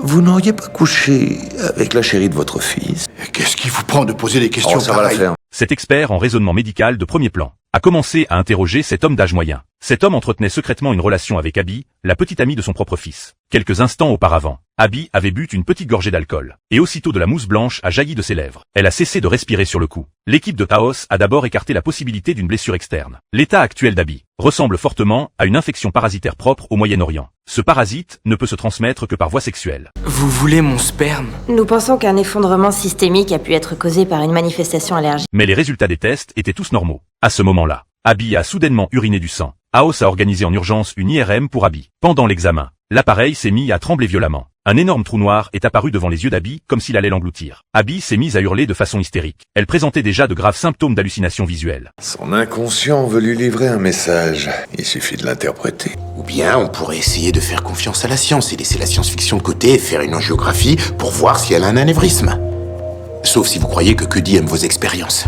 Vous n'auriez pas couché avec la chérie de votre fils? Qu'est-ce qui vous prend de poser des questions Ça va la pareilles? faire. Cet expert en raisonnement médical de premier plan a commencé à interroger cet homme d'âge moyen. Cet homme entretenait secrètement une relation avec Abby, la petite amie de son propre fils. Quelques instants auparavant, Abby avait bu une petite gorgée d'alcool, et aussitôt de la mousse blanche a jailli de ses lèvres. Elle a cessé de respirer sur le coup. L'équipe de Taos a d'abord écarté la possibilité d'une blessure externe. L'état actuel d'Abby ressemble fortement à une infection parasitaire propre au Moyen-Orient. Ce parasite ne peut se transmettre que par voie sexuelle. Vous voulez mon sperme? Nous pensons qu'un effondrement systémique a pu être causé par une manifestation allergique. Mais les résultats des tests étaient tous normaux. À ce moment-là, Abby a soudainement uriné du sang. Aos a organisé en urgence une IRM pour Abby. Pendant l'examen, l'appareil s'est mis à trembler violemment. Un énorme trou noir est apparu devant les yeux d'Abby comme s'il allait l'engloutir. Abby s'est mise à hurler de façon hystérique. Elle présentait déjà de graves symptômes d'hallucination visuelle. Son inconscient veut lui livrer un message. Il suffit de l'interpréter. Ou bien on pourrait essayer de faire confiance à la science et laisser la science-fiction de côté et faire une angiographie pour voir si elle a un anévrisme. Sauf si vous croyez que Cuddy aime vos expériences.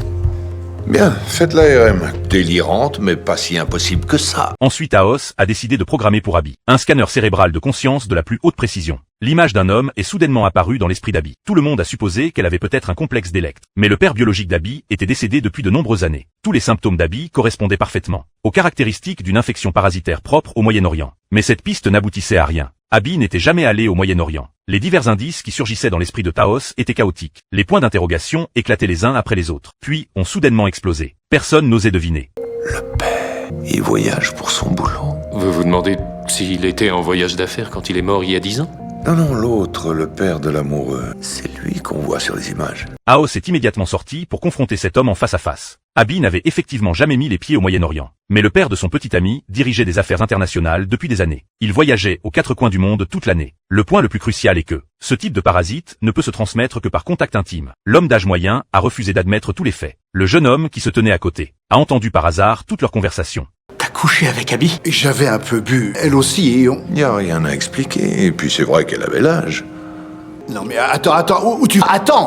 Bien, faites l'ARM. Délirante, mais pas si impossible que ça. Ensuite, Aos a décidé de programmer pour Abby un scanner cérébral de conscience de la plus haute précision. L'image d'un homme est soudainement apparue dans l'esprit d'Abby. Tout le monde a supposé qu'elle avait peut-être un complexe d'Electre. Mais le père biologique d'Abby était décédé depuis de nombreuses années. Tous les symptômes d'Abby correspondaient parfaitement aux caractéristiques d'une infection parasitaire propre au Moyen-Orient. Mais cette piste n'aboutissait à rien. Abby n'était jamais allé au Moyen-Orient. Les divers indices qui surgissaient dans l'esprit de Taos étaient chaotiques. Les points d'interrogation éclataient les uns après les autres, puis ont soudainement explosé. Personne n'osait deviner. Le père, il voyage pour son boulot. Vous vous demandez s'il était en voyage d'affaires quand il est mort il y a 10 ans? Non, l'autre, le père de l'amoureux. C'est lui qu'on voit sur les images. Aos est immédiatement sorti pour confronter cet homme en face à face. Abby n'avait effectivement jamais mis les pieds au Moyen-Orient. Mais le père de son petit ami dirigeait des affaires internationales depuis des années. Il voyageait aux 4 coins du monde toute l'année. Le point le plus crucial est que ce type de parasite ne peut se transmettre que par contact intime. L'homme d'âge moyen a refusé d'admettre tous les faits. Le jeune homme qui se tenait à côté a entendu par hasard toute leur conversation. T'as couché avec Abby? J'avais un peu bu, elle aussi, et on... Y a rien à expliquer, et puis c'est vrai qu'elle avait l'âge. Non mais attends, où tu... Attends!